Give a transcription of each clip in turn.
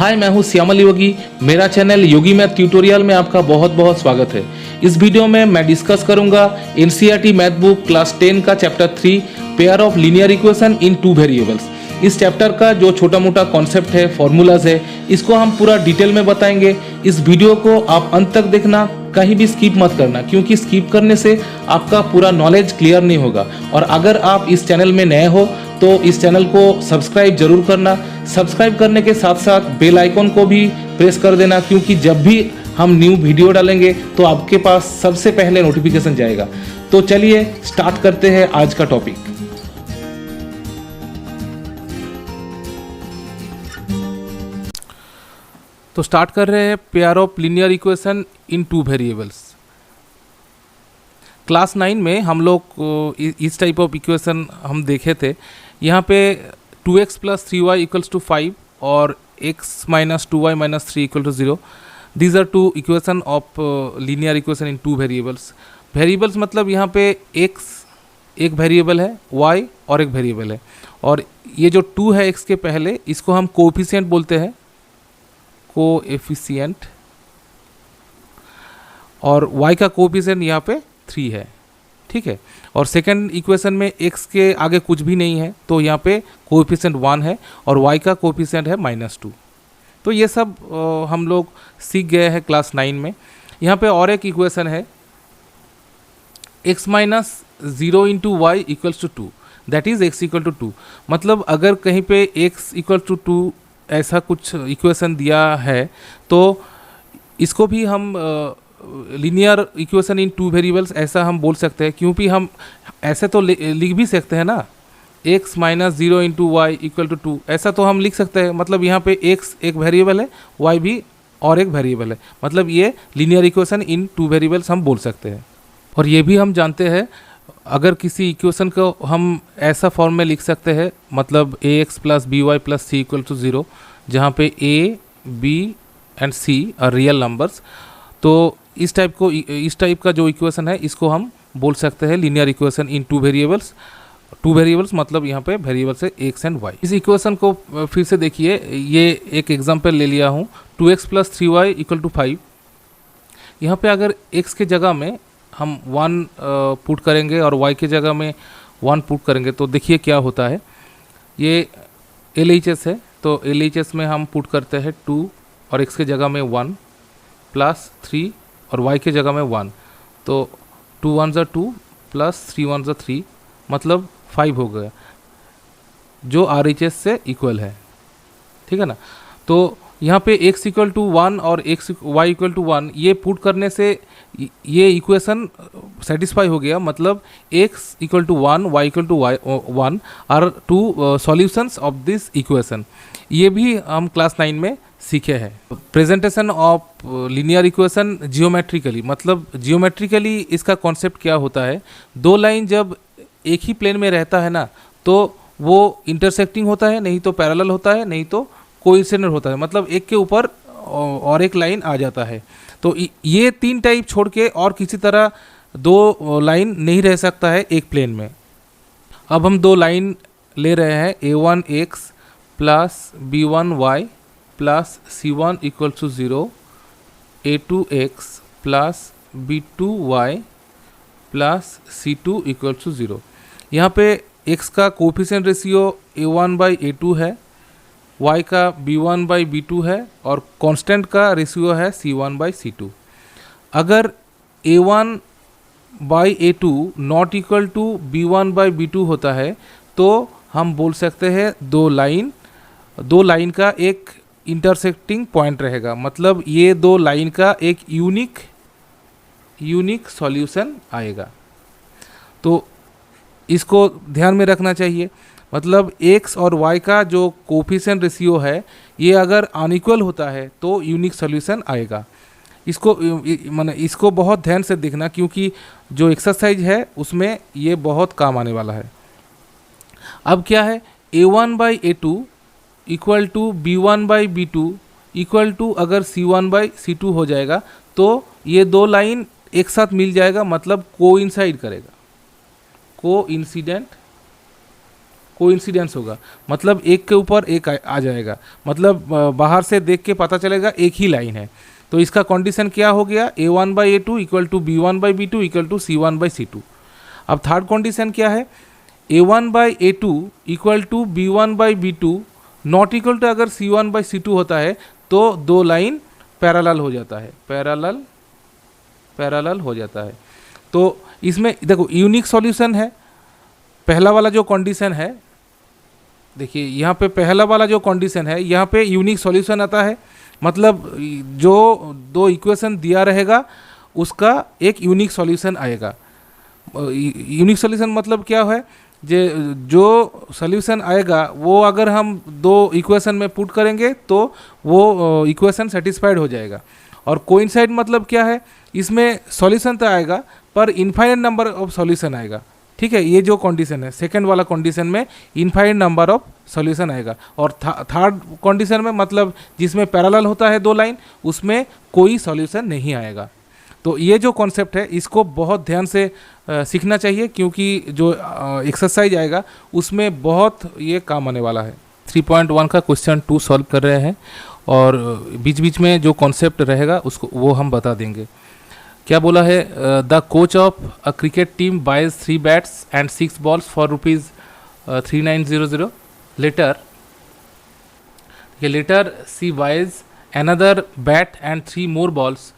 हाय, मैं हूं श्यामल योगी। मेरा चैनल योगी मैथ ट्यूटोरियल में आपका बहुत बहुत स्वागत है। इस वीडियो में मैं डिस्कस करूंगा एनसीईआरटी मैथ बुक क्लास 10 का chapter 3 pair of linear equation in two variables. इस चैप्टर का जो छोटा मोटा कॉन्सेप्ट है, फॉर्मूलाज है, इसको हम पूरा डिटेल में बताएंगे। इस वीडियो को आप अंत तक देखना, कहीं भी स्किप मत करना, क्योंकि स्किप करने से आपका पूरा नॉलेज क्लियर नहीं होगा। और अगर आप इस चैनल में नए हो तो इस चैनल को सब्सक्राइब जरूर करना। सब्सक्राइब करने के साथ साथ बेल आइकन को भी प्रेस कर देना, क्योंकि जब भी हम न्यू वीडियो डालेंगे तो आपके पास सबसे पहले नोटिफिकेशन जाएगा। तो चलिए स्टार्ट करते हैं आज का टॉपिक। तो स्टार्ट कर रहे हैं pair of linear equation in two variables. Class 9 में हम लोग इस टाइप ऑफ इक्वेशन हम देखे थे। यहाँ पे 2x + 3y = 5 और x - 2y - 3 = 0। These are two equation of linear equation in two variables. Variables मतलब यहाँ पे x एक वेरिएबल है, y और एक वेरिएबल है, और ये जो 2 है x के पहले, इसको हम कोएफिशिएंट बोलते हैं, कोएफिशिएंट, और y का कोएफिशिएंट यहाँ पे 3 है, ठीक है। और सेकंड इक्वेशन में x के आगे कुछ भी नहीं है, तो यहाँ पे कोएफिशिएंट 1 है और y का कोएफिशिएंट है -2। तो ये सब हम लोग सीख गए हैं क्लास 9 में। यहाँ पे और एक इक्वेशन है, x - 0 × y = 2, that is x = 2। मतलब अगर कहीं पे x = 2 ऐसा कुछ इक्वेशन दिया है तो इसको भी हम linear equation in two variables ऐसा हम बोल सकते हैं, क्योंकि हम ऐसे तो लिख भी सकते हैं ना, x - 0 × y = 2, ऐसा तो हम लिख सकते हैं। मतलब यहाँ पे x एक वेरिएबल है, y भी और एक वेरिएबल है, मतलब ये linear equation in two variables हम बोल सकते हैं। और ये भी हम जानते हैं, अगर किसी इक्वेशन को हम ऐसा फॉर्म में लिख सकते हैं, मतलब ax + by + c = 0, जहाँ पे a, b and c are real numbers. तो इस टाइप का जो इक्वेशन है, इसको हम बोल सकते हैं linear equation in two variables. Two variables मतलब यहाँ पे वेरिएबल्स है x एंड y। इस इक्वेशन को फिर से देखिए, ये एक एग्जांपल ले लिया हूँ, 2x + 3y = 5। यहाँ पे अगर x के जगह में हम 1 पुट करेंगे और y के जगह में 1 पुट करेंगे, तो देखिए क्या होता है। ये LHS है, तो LHS में हम पुट करते हैं 2 और x के जगह में 1 + 3 और y के जगह में 1, तो 2 1 = 2 + 3 1 = 3, मतलब 5 हो गया, जो RHS से इक्वल है, ठीक है ना। तो यहाँ पे x = 1 और y = 1, ये पुट करने से ये इक्वेशन सेटिस्फाई हो गया। मतलब x = 1, y = 1 are two solutions of this equation. ये भी हम क्लास 9 में सीखे हैं। Presentation of linear equation geometrically, मतलब जियोमेट्रिकली इसका कॉन्सेप्ट क्या होता है, दो लाइन जब एक ही प्लेन में रहता है ना, तो वो इंटरसेक्टिंग होता है, नहीं तो पैरेलल होता है, नहीं तो कोइंसिडेंट होता है, मतलब एक के ऊपर और एक लाइन आ जाता है। तो ये 3 टाइप छोड़ के और किसी तरह 2 लाइन नहीं रह सकता है एक प्लेन में। अब हम 2 लाइन ले रहे हैं, a1x + b1y + c1 = 0, a2x + b2y + c2 = 0। यहाँ पे x का कोएफिशिएंट रेशियो a1/a2 है, y का b1/b2 है, और कांस्टेंट का रेशियो है c1/c2। अगर a1/a2 not equal to b1/b2 होता है, तो हम बोल सकते हैं दो लाइन का एक इंटरसेक्टिंग पॉइंट रहेगा, मतलब ये 2 लाइन का एक यूनिक सॉल्यूशन आएगा। तो इसको ध्यान में रखना चाहिए। मतलब x और y का जो कोएफिशिएंट रेशियो है, ये अगर अनइक्वल होता है तो यूनिक सॉल्यूशन आएगा। इसको बहुत ध्यान से देखना, क्योंकि जो एक्सरसाइज है उसमें ये बहुत काम आने वाला है। अब क्या है, a1/a2 = b1/b2 = अगर c1/c2 हो जाएगा, तो ये 2 लाइन एक साथ मिल जाएगा, मतलब कोइंसाइड करेगा, कोइंसिडेंस होगा, मतलब एक के ऊपर एक आ जाएगा, मतलब बाहर से देख के पता चलेगा एक ही लाइन है। तो इसका कंडीशन क्या हो गया, a1/a2 equal to b1/b2 equal to c1/c2। अब थर्ड कंडीशन क्या है, a1/a2 equal to b1/b2 not equal to, अगर c1/c2 होता है तो दो लाइन पैरेलल हो जाता है, पैरेलल हो जाता है। तो इसमें देखो यूनिक सॉल्यूशन है, पहला वाला जो कंडीशन है, देखिए यहाँ पे पहला वाला जो कंडीशन है यहाँ पे यूनिक सॉल्यूशन आता है, मतलब जो दो इक्वेशन दिया रहेगा उसका एक यूनिक सॉल्यूशन आएगा। यूनिक सॉल्यूशन मतलब क्या है, जो सॉल्यूशन आएगा वो अगर हम दो इक्वेशन में पुट करेंगे तो वो इक्वेशन सेटिस्फाइड हो जाएगा। और कोइंसाइड मतलब क्या है, इसमें सॉल्यूशन तो आएगा पर इनफाइनाइट नंबर ऑफ सॉल्यूशन आएगा, ठीक है। ये जो कंडीशन है सेकंड वाला कंडीशन में इनफाइनाइट नंबर ऑफ सॉल्यूशन आएगा। और थर्ड कंडीशन में मतलब जिसमें पैरेलल होता है दो लाइन, उसमें कोई सॉल्यूशन नहीं आएगा। तो ये जो कॉन्सेप्ट है इसको बहुत ध्यान से सीखना चाहिए, क्योंकि जो एक्सरसाइज आएगा उसमें बहुत ये काम आने वाला है। 3.1 का क्वेश्चन 2 सॉल्व कर रहे हैं और बीच बीच में जो कॉन्सेप्ट रहेगा उसको वो हम बता देंगे। क्या बोला है, the coach of a cricket team buys 3 bats and 6 balls for ₹3900 later, later she buys another bat and 3 more balls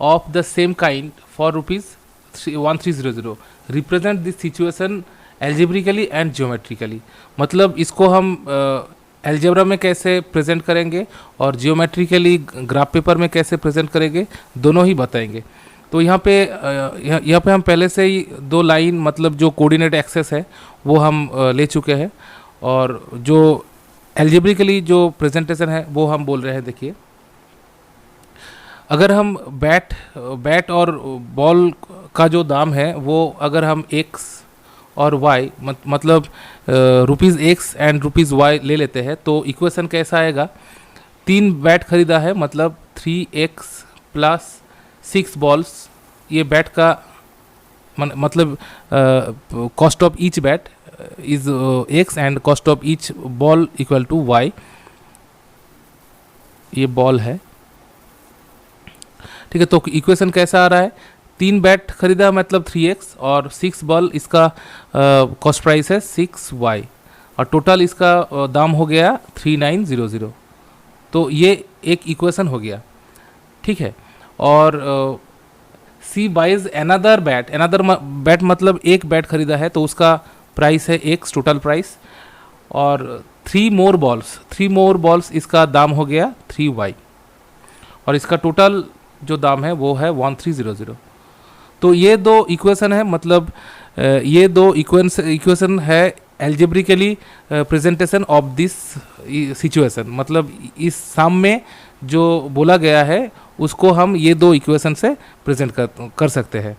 of the same kind for ₹1300, represent this situation algebraically and geometrically। मतलब इसको हम algebra में कैसे present करेंगे और geometrically graph paper में कैसे present करेंगे, दोनों ही बताएंगे। तो यहाँ पे हम पहले से ही दो लाइन मतलब जो कोऑर्डिनेट एक्सेस है वो हम ले चुके हैं, और जो एल्जेब्रिकली जो प्रेजेंटेशन है वो हम बोल रहे हैं। देखिए, अगर हम बैट और बॉल का जो दाम है वो अगर हम x और y मतलब ₹X एंड ₹Y ले लेते हैं तो इक्वेशन कैसा आएगा, 3 बैट खरीदा है मतलब 3x प्लस 6 बॉल्स, ये बैट का मतलब cost of each bat is x and cost of each ball equal to y, ये बॉल है, ठीक है। तो इक्वेशन कैसा आ रहा है, 3 बैट खरीदा मतलब 3x और 6 बॉल, इसका कॉस्ट प्राइस है 6y और टोटल इसका दाम हो गया 3900। तो ये एक इक्वेशन हो गया, ठीक है। और सी बाइज अनदर बैट मतलब एक बैट खरीदा है तो उसका प्राइस है x टोटल प्राइस, और 3 मोर बॉल्स इसका दाम हो गया 3y और इसका टोटल जो दाम है वो है 1300। तो ये दो इक्वेशन है, मतलब ये दो इक्वेशन है algebraically presentation of this situation, मतलब इस सम में जो बोला गया है उसको हम ये दो इक्वेशन से प्रेजेंट कर सकते हैं।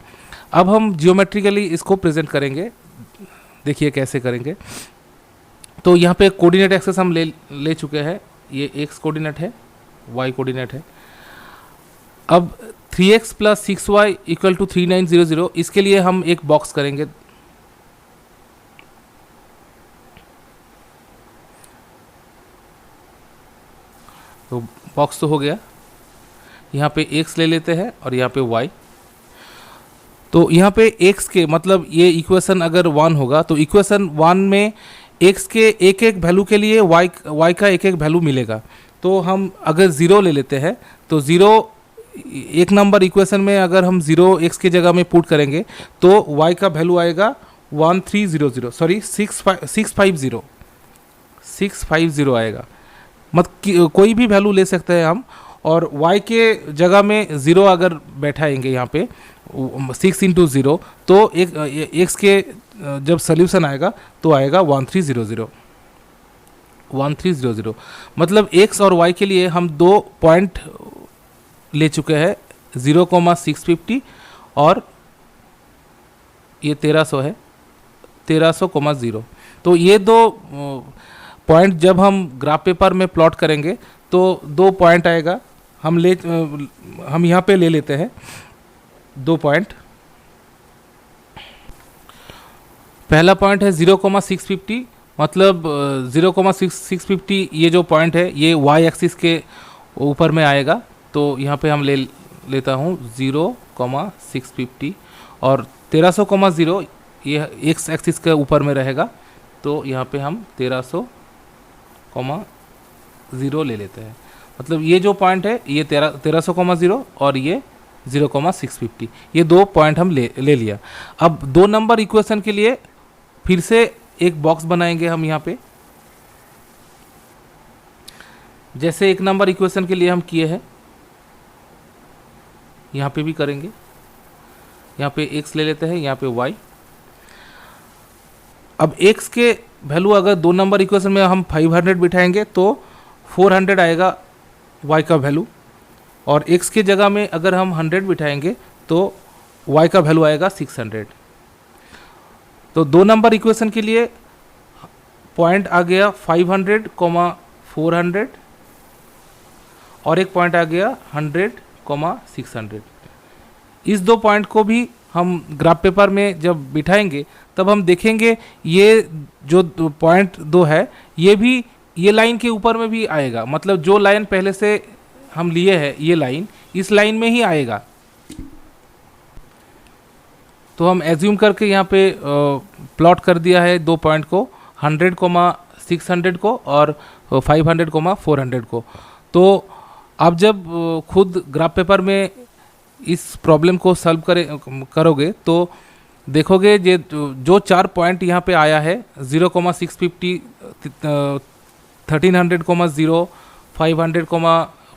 अब हम जियोमेट्रिकली इसको प्रेजेंट करेंगे, देखिए कैसे करेंगे। तो यहाँ पे कोऑर्डिनेट एक्सेस हम ले चुके हैं, ये x कोऑर्डिनेट है, y कोऑर्डिनेट है। अब 3x plus 6y equal to 3900, इसके लिए हम एक बॉक्स करेंगे। तो बॉक्स तो हो गया, यहाँ पे x ले लेते हैं और यहाँ पे y। तो यहाँ पे x के मतलब ये इक्वेशन अगर 1 होगा तो इक्वेशन 1 में x के एक एक वैल्यू के लिए y का एक एक वैल्यू मिलेगा। तो हम अगर 0 ले लेते हैं तो 0 एक नंबर इक्वेशन में अगर हम 0 x के जगह में पुट करेंगे तो y का वैल्यू आएगा 650 आएगा, कोई भी वैल्यू ले सकते हैं हम। और y के जगह में 0 अगर बैठाएंगे यहाँ पे 6 इंटू 0 तो एक x के जब सोल्यूशन आएगा तो आएगा 1300। मतलब x और y के लिए हम 2 पॉइंट ले चुके हैं, 0,650 और ये 1300 है, 1300,0। तो ये दो पॉइंट जब हम ग्राफ पेपर में प्लॉट करेंगे तो 2 पॉइंट आएगा, हम यहाँ पे ले लेते हैं 2 पॉइंट। पहला पॉइंट है 0,650 मतलब 0,650 ये जो पॉइंट है ये वाई एक्सिस के ऊपर में आएगा। तो यहाँ पे हम लेता हूँ 0,650 और 1300,0 ये एक्स एक्सिस के ऊपर में रहेगा। तो यहाँ पे हम 1300,0 ले लेते हैं। मतलब ये जो पॉइंट है ये 1300,0 और ये 0,650, ये दो पॉइंट हम ले लिया। अब 2 नंबर इक्वेशन के लिए फिर से एक बॉक्स बनाएंगे हम यहाँ पे, जैसे 1 नंबर इक्वेशन के लिए हम किए हैं, यहाँ पे भी करेंगे। यहाँ पे x ले लेते हैं, यहाँ पे y। अब x के वैल्यू अगर 2 नंबर इक्वेशन में हम 500 बिठाएंगे तो 400 आएगा y का वैल्यू, और x के जगह में अगर हम 100 बिठाएंगे तो y का वैल्यू आएगा 600। तो 2 नंबर इक्वेशन के लिए पॉइंट आ गया 500, 400 और एक पॉइंट आ गया 100, 600। इस 2 पॉइंट को भी हम ग्राफ पेपर में जब बिठाएंगे तब हम देखेंगे ये जो पॉइंट 2 है ये भी ये लाइन के ऊपर में भी आएगा। मतलब जो लाइन पहले से हम लिए हैं ये लाइन इस लाइन में ही आएगा। तो हम एज्यूम करके यहाँ पे प्लॉट कर दिया है 2 पॉइंट को, 100, 600 को और 500, 400 को। तो आप जब खुद ग्राफ पेपर में इस प्रॉब्लम को सॉल्व करोगे तो देखोगे जो 4 पॉइंट यहाँ पे आया है 0,650, 1300, 500,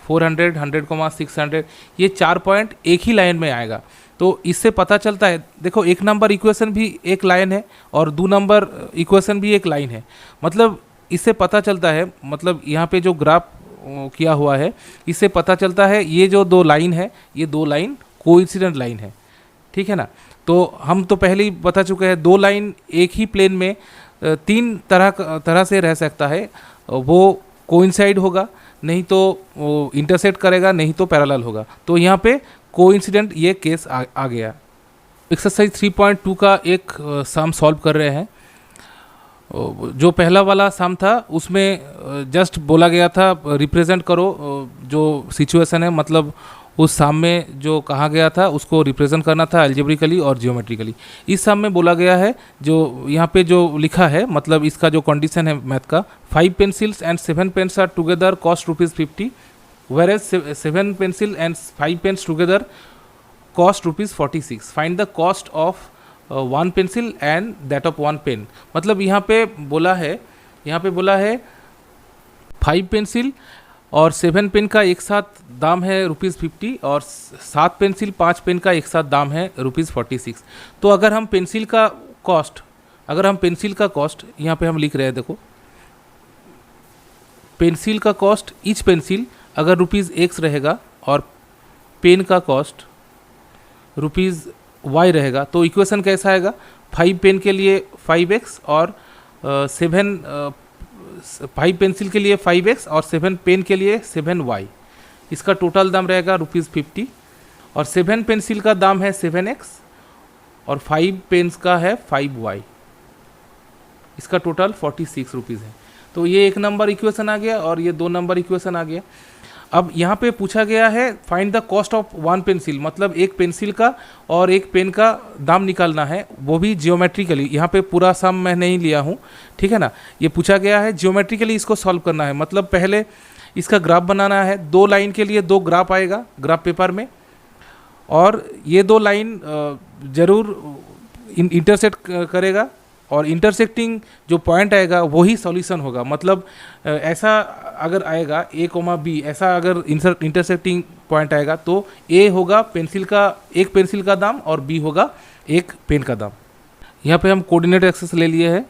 400, 100, 600, ये 4 पॉइंट एक ही लाइन में आएगा। तो इससे पता चलता है, देखो 1 नंबर इक्वेशन भी एक लाइन है और 2 नंबर इक्वेशन भी एक लाइन है। मतलब इससे पता चलता है, मतलब यहाँ पे जो ग्राफ किया हुआ है इससे पता चलता है ये जो 2 लाइन है ये 2 लाइन कोइंसिडेंट लाइन है, ठीक है ना। तो हम तो पहले ही बता चुके हैं 2 लाइन एक ही प्लेन में 3 तरह से रह सकता है। वो कोइंसाइड होगा, नहीं तो वो इंटरसेक्ट करेगा, नहीं तो पैरेलल होगा। तो यहाँ पे कोइंसिडेंट ये केस आ गया। एक्सरसाइज 3.2 का एक सम सॉल्व कर रहे हैं। जो पहला वाला सम था उसमें जस्ट बोला गया था रिप्रेजेंट करो जो सिचुएशन है, मतलब उस सम में जो कहा गया था उसको रिप्रेजेंट करना था अलजेब्रिकली और जियोमेट्रिकली। इस सम में बोला गया है जो यहाँ पे जो लिखा है, मतलब इसका जो कंडीशन है मैथ का, 5 pencils and 7 pens are together cost ₹50, whereas 7 pencil and 5 pens together cost ₹46. Find the cost of 1 pencil and that of 1 pen. मतलब यहाँ पे बोला है 5 पेंसिल और 7 पेन का एक साथ दाम है ₹50 और 7 पेंसिल 5 पेन का एक साथ दाम है ₹46। तो अगर हम पेंसिल का कॉस्ट यहाँ पे हम लिख रहे हैं, देखो पेंसिल का कॉस्ट ईच पेंसिल अगर ₹X रहेगा और पेन का कॉस्ट ₹Y रहेगा तो इक्वेशन कैसा आएगा, 5 पेन के लिए 5x और 5 पेंसिल के लिए 5x और 7 पेन के लिए 7y। इसका टोटल दाम रहेगा ₹50 और 7 पेंसिल का दाम है 7x और 5 पेन्स का है 5y। इसका टोटल ₹46 है। तो ये 1 नंबर इक्वेशन आ गया और ये 2 नंबर इक्वेशन आ गया। अब यहाँ पे पूछा गया है find the cost of 1 pencil, मतलब एक पेंसिल का और एक पेन का दाम निकालना है, वो भी जियोमेट्रिकली। यहाँ पे पूरा सम मैं नहीं लिया हूँ, ठीक है ना। ये पूछा गया है जियोमेट्रिकली इसको सॉल्व करना है, मतलब पहले इसका ग्राफ बनाना है। 2 लाइन के लिए 2 ग्राफ आएगा ग्राफ पेपर में और ये 2 लाइन जरूर इंटरसेक्ट करेगा और इंटरसेक्टिंग जो पॉइंट आएगा वही सॉल्यूशन होगा। मतलब ऐसा अगर आएगा A, B, ऐसा अगर इंटरसेक्टिंग पॉइंट आएगा तो A होगा एक पेंसिल का दाम और B होगा एक पेन का दाम। यहाँ पे हम कोऑर्डिनेट एक्सिस ले लिए हैं,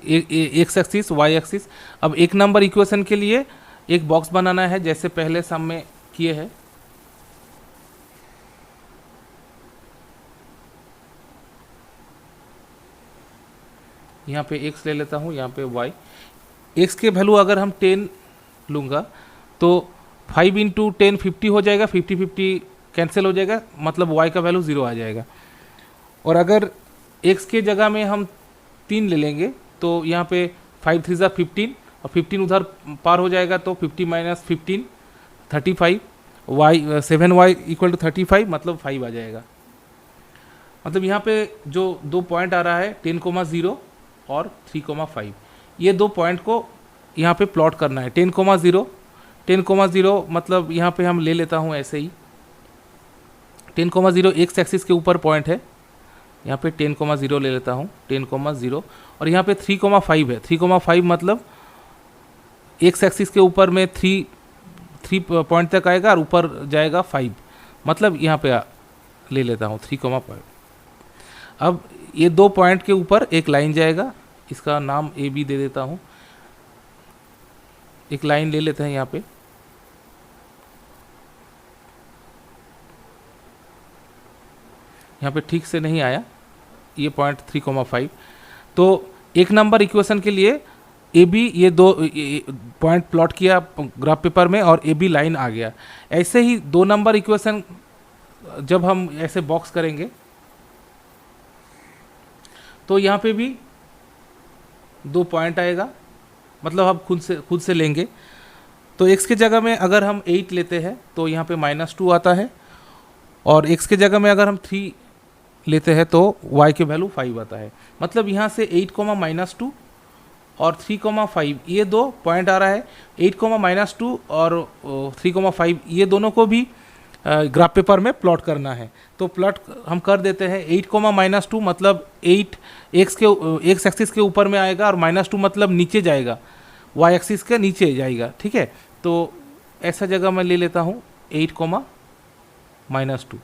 एक्स एक्सिस, वाई एक्सिस। अब 1 नंबर इक्वेशन के लिए एक बॉक्स बनाना है जैसे पहले सम में किए हैं। यहाँ पे x ले लेता हूँ, यहाँ पे y। x के वैल्यू अगर हम 10 लूँगा तो 5 × 10 50 हो जाएगा, 50 कैंसिल हो जाएगा, मतलब y का वैल्यू 0 आ जाएगा। और अगर x के जगह में हम 3 ले लेंगे तो यहाँ पे 5 3 ज़ा 15 और 15 उधर पार हो जाएगा तो 50 minus 15 35, Y 7y equal to 35 मतलब 5 आ जाएगा। मतलब यहाँ पे जो दो पॉइंट आ रहा है 10,0 और 3,5, ये दो पॉइंट को यहाँ पे प्लॉट करना है। 10,0 मतलब यहाँ पे हम ले लेता हूँ ऐसे ही 10,0 एक्स एक्सिस के ऊपर पॉइंट है, यहाँ पे 10,0 ले लेता हूँ 10,0 और यहाँ पे 3,5 है। 3,5 मतलब एक्स एक्सिस के ऊपर में 3 पॉइंट तक आएगा और ऊपर जाएगा 5, मतलब यहाँ पे ले लेता हूँ 3,5। अब ये दो पॉइंट के ऊपर एक लाइन जाएगा, इसका नाम ए बी दे देता हूँ। एक लाइन ले लेते हैं यहाँ पे, यहाँ पे ठीक से नहीं आया ये पॉइंट 3,5। तो एक नंबर इक्वेशन के लिए ए बी ये दो पॉइंट प्लॉट किया ग्राफ पेपर में और ए बी लाइन आ गया। ऐसे ही 2 नंबर इक्वेशन जब हम ऐसे बॉक्स करेंगे तो यहाँ पे भी 2 पॉइंट आएगा, मतलब हम खुद से लेंगे। तो x के जगह में अगर हम 8 लेते हैं तो यहाँ पे -2 आता है, और x के जगह में अगर हम 3 लेते हैं तो y के वैल्यू 5 आता है। मतलब यहाँ से 8, -2 और 3,5 ये दो पॉइंट आ रहा है। 8, -2 और 3,5 ये दोनों को भी ग्राफ पेपर में प्लॉट करना है। तो प्लॉट हम कर देते हैं। 8, -2 मतलब 8 एक्स एक्सिस के ऊपर में आएगा और -2 मतलब नीचे जाएगा, y एक्सिस के नीचे जाएगा। ठीक है, तो ऐसा जगह मैं ले लेता हूँ 8, -2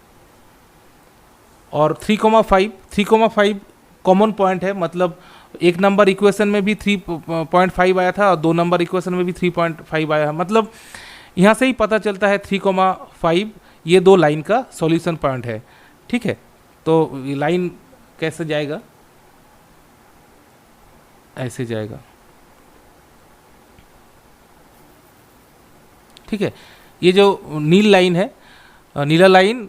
और 3,5 कॉमन पॉइंट है। मतलब एक नंबर इक्वेशन में भी 3.5 आया था और 2 नंबर इक्वेशन में भी 3.5 आया है। मतलब यहाँ से ही पता चलता है 3,5 ये दो लाइन का सॉल्यूशन पॉइंट है। ठीक है, तो ये लाइन कैसे जाएगा, ऐसे जाएगा। ठीक है, ये जो नील लाइन है, नीला लाइन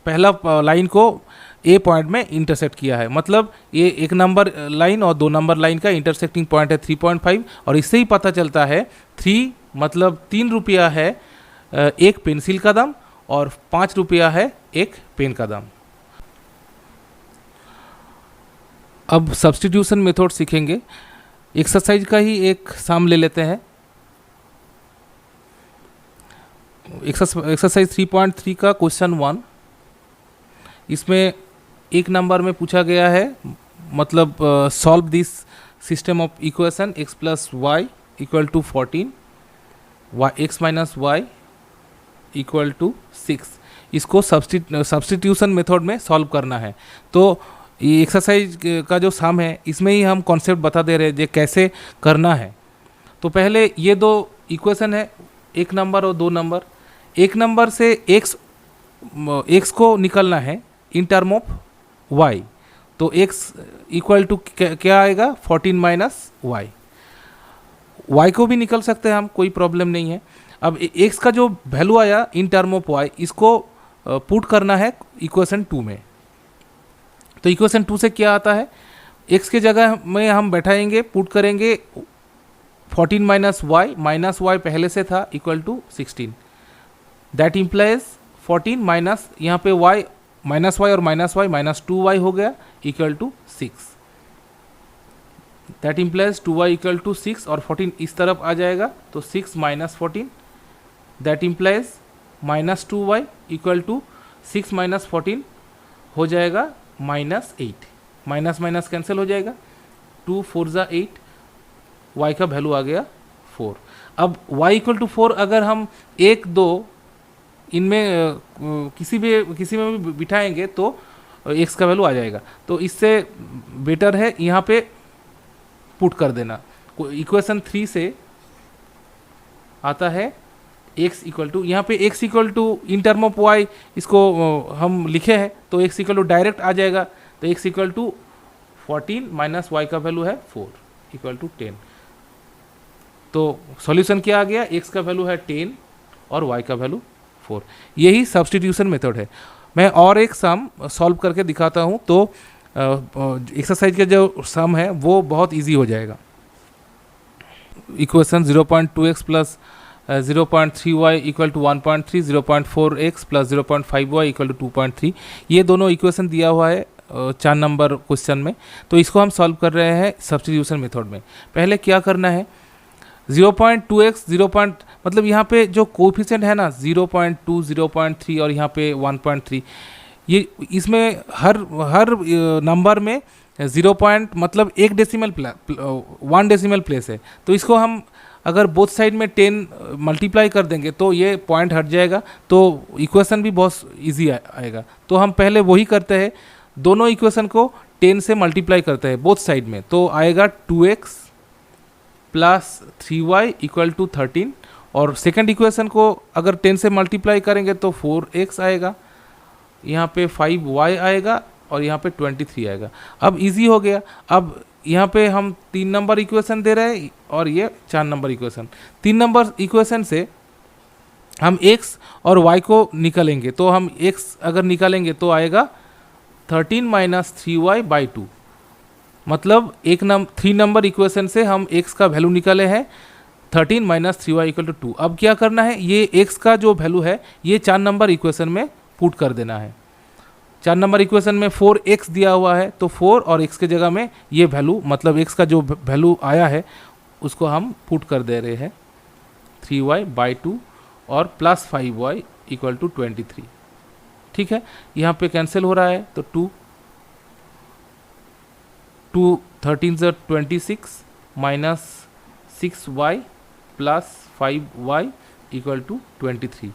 पहला लाइन को ए पॉइंट में इंटरसेक्ट किया है। मतलब ये एक नंबर लाइन और 2 नंबर लाइन का इंटरसेक्टिंग पॉइंट है 3.5, और इससे ही पता चलता है 3 मतलब 3 रुपया है एक पेंसिल का दाम और 5 रुपया है एक पेन का दाम। अब सब्स्टिट्यूशन मेथड सीखेंगे। एक्सरसाइज का ही एक सम ले लेते हैं। एक्सरसाइज 3.3 का क्वेश्चन 1, इसमें एक नंबर में पूछा गया है, मतलब solve this system of equation x plus Y equal to 14, x minus Y equal to 6। इसको सब्स्टिट्यूशन मेथड में सॉल्व करना है। तो ये एक्सरसाइज का जो सम है इसमें ही हम कॉन्सेप्ट बता दे रहे हैं जो कैसे करना है। तो पहले ये दो इक्वेशन है, एक नंबर और 2 नंबर। एक नंबर से x को निकलना है इन टर्म ऑफ y, तो x इक्वल टू क्या आएगा 14 माइनस वाई। y को भी निकल सकते हैं हम, कोई प्रॉब्लम नहीं है। अब x का जो वैल्यू आया इन टर्म ऑफ y, इसको पुट करना है इक्वेशन 2 में। तो इक्वेशन 2 से क्या आता है, x के जगह में हम बैठाएंगे, पुट करेंगे 14 माइनस वाई, माइनस वाई पहले से था equal to 16। That implies 14 minus यहाँ पे y माइनस वाई और माइनस वाई -2y हो गया equal to 6। That implies 2y equal to 6 और 14 इस तरफ आ जाएगा तो 6 minus 14। That implies -2y equal to 6 minus 14 हो जाएगा -8। माइनस माइनस कैंसिल हो जाएगा, 2 4 ज़ा 8, y का वैल्यू आ गया 4। अब y इक्वल टू 4 अगर हम 1 2 इनमें किसी में भी बिठाएंगे तो x का वैल्यू आ जाएगा। तो इससे बेटर है यहाँ पे पुट कर देना। इक्वेशन 3 से आता है x इक्वल टू, यहाँ पे x equal to in term of y इसको हम लिखे हैं तो x इक्वल टू डायरेक्ट आ जाएगा। तो x equal to 14 minus y का वैल्यू है 4 इक्वल टू 10। तो सॉल्यूशन क्या आ गया, x का वैल्यू है 10 और y का वैल्यू 4। यही सब्स्टिट्यूशन मेथड है। मैं और एक सम सॉल्व करके दिखाता हूँ। तो एक्सरसाइज का जो सम है वो बहुत इजी हो जाएगा। Equation 0.2x plus 0.3y equal to 1.3, 0.4x plus 0.5y equal to 2.3, ये दोनों इक्वेशन दिया हुआ है 4 नंबर क्वेश्चन में। तो इसको हम सॉल्व कर रहे हैं सब्स्टिट्यूशन मेथड में। पहले क्या करना है, 0.2x मतलब यहाँ पे जो कोफिशिएंट है ना 0.2, 0.3 और यहाँ पे 1.3, ये इसमें हर नंबर में 0 पॉइंट मतलब 1 डेसिमल प्लेस है। तो इसको हम अगर बोथ साइड में 10 मल्टीप्लाई कर देंगे तो ये पॉइंट हट जाएगा, तो इक्वेशन भी बहुत इजी आएगा। तो हम पहले वही करते हैं, दोनों इक्वेशन को 10 से मल्टीप्लाई करते हैं बोथ साइड में, तो आएगा 2x plus 3y equal to 13, और सेकेंड इक्वेशन को अगर 10 से मल्टीप्लाई करेंगे तो 4x आएगा, यहाँ पे 5y आएगा और यहाँ पे 23 आएगा। अब इजी हो गया। अब यहाँ पे हम 3 नंबर इक्वेशन दे रहे हैं और ये 4 नंबर इक्वेशन। 3 नंबर इक्वेशन से हम x और y को निकालेंगे, तो हम x अगर निकालेंगे तो आएगा 13 माइनस 3y बाई 2, मतलब 3 नंबर इक्वेशन से हम x का वैल्यू निकाले हैं 13 माइनस 3y इक्वल टू 2। अब क्या करना है, ये x का जो वैल्यू है ये 4 नंबर इक्वेशन में पुट कर देना है। 4 नंबर इक्वेशन में 4x दिया हुआ है, तो 4 और x के जगह में ये वैल्यू मतलब x का जो वैल्यू आया है उसको हम पुट कर दे रहे हैं 3y बाई 2 और प्लस 5y इक्वल टू 23। ठीक है, यहाँ पे कैंसिल हो रहा है, तो 2 13 से 26 minus 6y plus 5y equal to 23।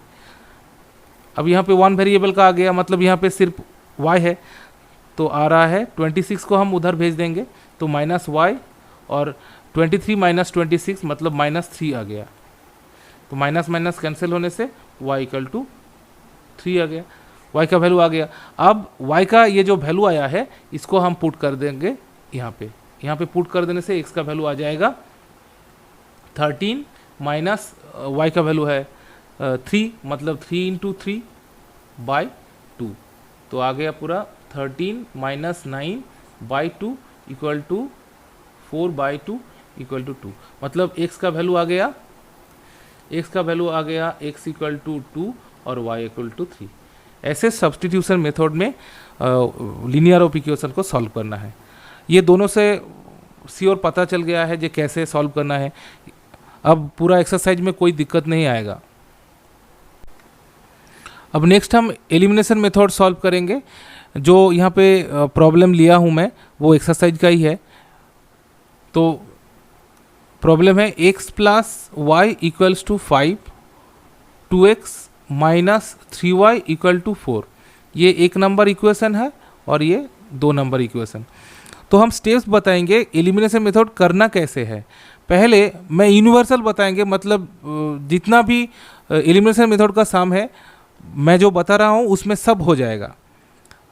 अब यहाँ पे 1 वेरिएबल का आ गया, मतलब यहाँ पे सिर्फ y है, तो आ रहा है 26 को हम उधर भेज देंगे तो माइनस y, और 23 माइनस 26 मतलब माइनस 3 आ गया, तो माइनस माइनस कैंसिल होने से y इक्वल टू 3 आ गया, y का वैल्यू आ गया। अब y का ये जो वैल्यू आया है इसको हम पुट कर देंगे यहाँ पे पुट कर देने से x का वैल्यू आ जाएगा 13 माइनस y का वैल्यू है 3, मतलब 3 इंटू 3 बाई 2, तो आ गया पूरा 13 minus 9 by 2 equal to 4 by 2 equal to 2, मतलब x का वैल्यू आ गया x इक्वल टू 2 और y इक्वल टू 3। ऐसे सब्स्टिट्यूशन मेथड में लीनियर ऑफ इक्वेशन को सॉल्व करना है। ये दोनों से श्योर पता चल गया है जो कैसे सॉल्व करना है। अब पूरा एक्सरसाइज में कोई दिक्कत नहीं आएगा। अब नेक्स्ट हम एलिमिनेशन मेथड सॉल्व करेंगे। जो यहाँ पे प्रॉब्लम लिया हूँ मैं वो एक्सरसाइज का ही है। तो प्रॉब्लम है x plus Y equals to 5, 2x minus 3y equal to 4। ये 1 नंबर इक्वेशन है और ये 2 नंबर इक्वेशन। तो हम स्टेप्स बताएंगे एलिमिनेशन मेथड करना कैसे है। पहले मैं यूनिवर्सल बताएंगे, मतलब जितना भी एलिमिनेशन मेथड का सम है मैं जो बता रहा हूँ उसमें सब हो जाएगा।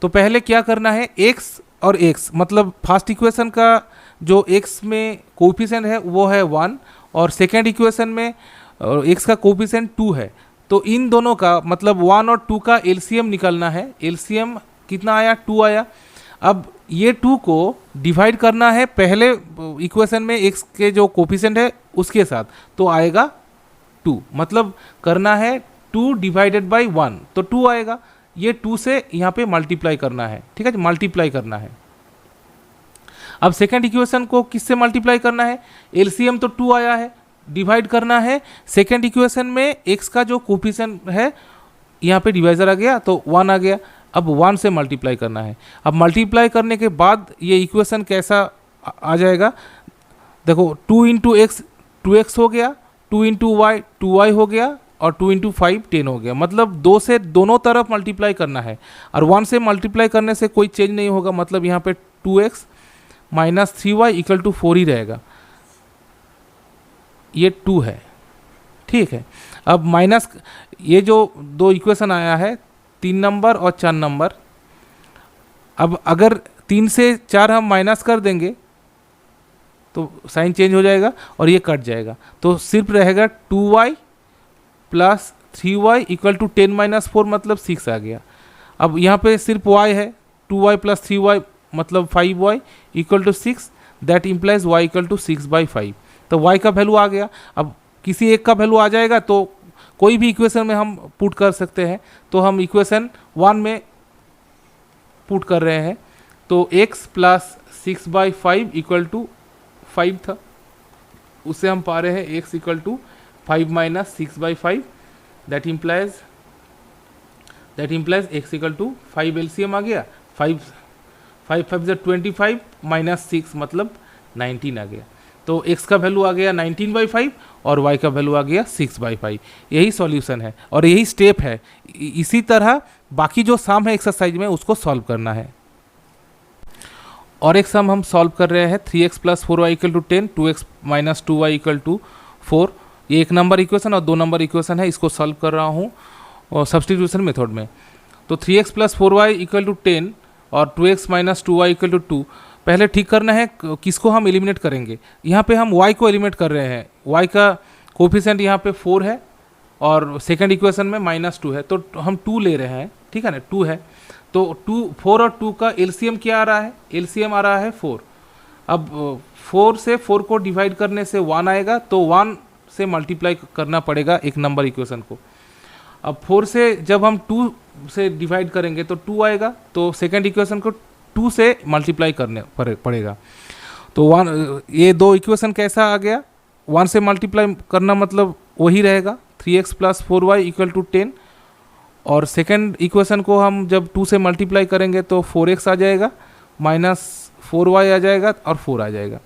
तो पहले क्या करना है, x और x मतलब फर्स्ट इक्वेशन का जो x में कोएफिशिएंट है वो है 1 और सेकेंड इक्वेशन में x का कोएफिशिएंट 2 है। तो इन दोनों का मतलब 1 और 2 का एलसीएम निकालना है। एलसीएम कितना आया, 2 आया। अब ये 2 को डिवाइड करना है पहले इक्वेशन में x के जो कोएफिशिएंट है उसके साथ, तो आएगा 2, मतलब करना है 2 डिवाइडेड बाई 1, तो 2 आएगा। ये 2 से यहाँ पे मल्टीप्लाई करना है, ठीक है, मल्टीप्लाई करना है। अब सेकंड इक्वेशन को किससे मल्टीप्लाई करना है, एलसीएम तो 2 आया है, डिवाइड करना है सेकंड इक्वेशन में x का जो कोएफिशिएंट है, यहाँ पे डिवाइजर आ गया तो 1 आ गया। अब 1 से मल्टीप्लाई करना है। अब मल्टीप्लाई करने के बाद ये इक्वेशन कैसा आ जाएगा, देखो 2 इंटू एक्स 2x हो गया, 2 इंटू वाई 2y हो गया और 2 इंटू 5 10 हो गया। मतलब 2 से दोनों तरफ मल्टीप्लाई करना है और 1 से मल्टीप्लाई करने से कोई चेंज नहीं होगा, मतलब यहाँ पे 2x minus 3y equal to 4 ही रहेगा। ये 2 है, ठीक है। अब माइनस ये जो 2 इक्वेशन आया है 3 नंबर और 4 नंबर, अब अगर 3 से 4 हम माइनस कर देंगे तो साइन चेंज हो जाएगा और ये कट जाएगा, तो सिर्फ रहेगा 2y plus 3y equal to 10 minus 4 मतलब 6 आ गया। अब यहाँ पे सिर्फ y है, 2y प्लस 3y मतलब 5y equal to 6, that implies y equal to 6/5। तो y का वैल्यू आ गया। अब किसी एक का वैल्यू आ जाएगा तो कोई भी इक्वेशन में हम पुट कर सकते हैं। तो हम इक्वेशन 1 में पुट कर रहे हैं, तो x प्लस 6/5 इक्वल टू 5 था, उससे हम पा रहे हैं x equal to 5 minus 6/5, that implies x equal to 5। LCM आ गया, 5 5 से 25 माइनस 6 मतलब 19 आ गया। तो x का वैल्यू आ गया 19/5 और y का वैल्यू आ गया 6/5। यही सॉल्यूशन है और यही स्टेप है। इसी तरह बाकी जो सम है एक्सरसाइज में उसको सॉल्व करना है। और एक सम हम सॉल्व कर रहे हैं 3x plus 4y equal to 10, 2x minus 2y equal to 4। ये 1 नंबर इक्वेशन और 2 नंबर इक्वेशन है, इसको सॉल्व कर रहा हूँ और सब्सटीट्यूशन मेथड में। तो 3x plus 4y equal to 10 और 2x minus 2y equal to 2। पहले ठीक करना है किसको हम एलिमिनेट करेंगे। यहाँ पे हम y को एलिमिनेट कर रहे हैं। y का कोफिशिएंट यहाँ पे 4 है और सेकंड इक्वेशन में -2 है, तो हम 2 ले रहे हैं, ठीक है ना, 2 है। तो 4 और 2 का एलसीएम क्या आ रहा है, एलसीएम आ रहा है 4। अब 4 से 4 को डिवाइड करने से 1 आएगा, तो 1 से मल्टीप्लाई करना पड़ेगा 1 नंबर इक्वेशन को। अब 4 से जब हम 2 से डिवाइड करेंगे तो 2 आएगा, तो सेकंड इक्वेशन को 2 से मल्टीप्लाई करने पड़ेगा। तो 1, ये 2 इक्वेशन कैसा आ गया, 1 से मल्टीप्लाई करना मतलब वही रहेगा 3x plus 4y equal to 10, और सेकेंड इक्वेशन को हम जब 2 से मल्टीप्लाई करेंगे तो 4x आ जाएगा, माइनस 4y आ जाएगा और 4 आ जाएगा।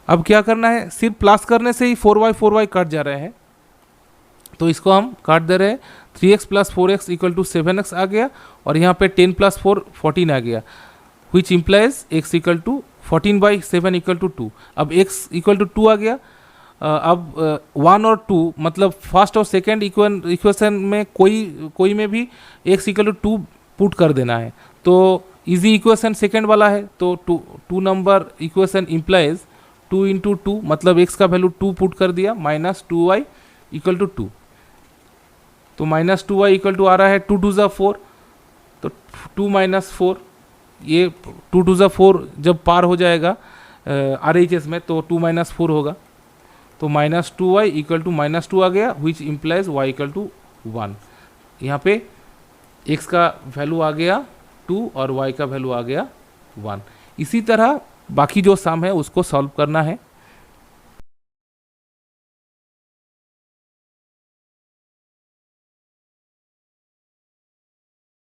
अब क्या करना है, सिर्फ प्लस करने से ही 4y कट जा रहे हैं, तो इसको हम काट दे रहे हैं। 3x plus 4x equal to 7x आ गया और यहाँ पे 10 प्लस 4 14 आ गया, which implies x equal to 14/7 equal to 2। अब x इक्वल टू 2 आ गया। अब 1 और 2 मतलब फर्स्ट और सेकेंड इक्वेशन में कोई में भी x इक्वल टू 2 पुट कर देना है। तो इजी इक्वेशन सेकेंड वाला है, तो 2 नंबर इक्वेशन इम्प्लाइज 2 इंटू 2 मतलब x का वैल्यू 2 पुट कर दिया, माइनस 2y इक्वल टू 2। तो माइनस 2y इक्वल टू आ रहा है 2 2 ज़ा 4, तो 2 माइनस 4, ये 2 2 ज़ा 4 जब पार हो जाएगा RHS में तो 2 माइनस 4 होगा, तो माइनस 2y इक्वल टू -2 आ गया, which implies y equal to 1। यहाँ पे x का वैल्यू आ गया 2 और y का वैल्यू आ गया 1। इसी तरह बाकी जो सम है उसको सॉल्व करना है।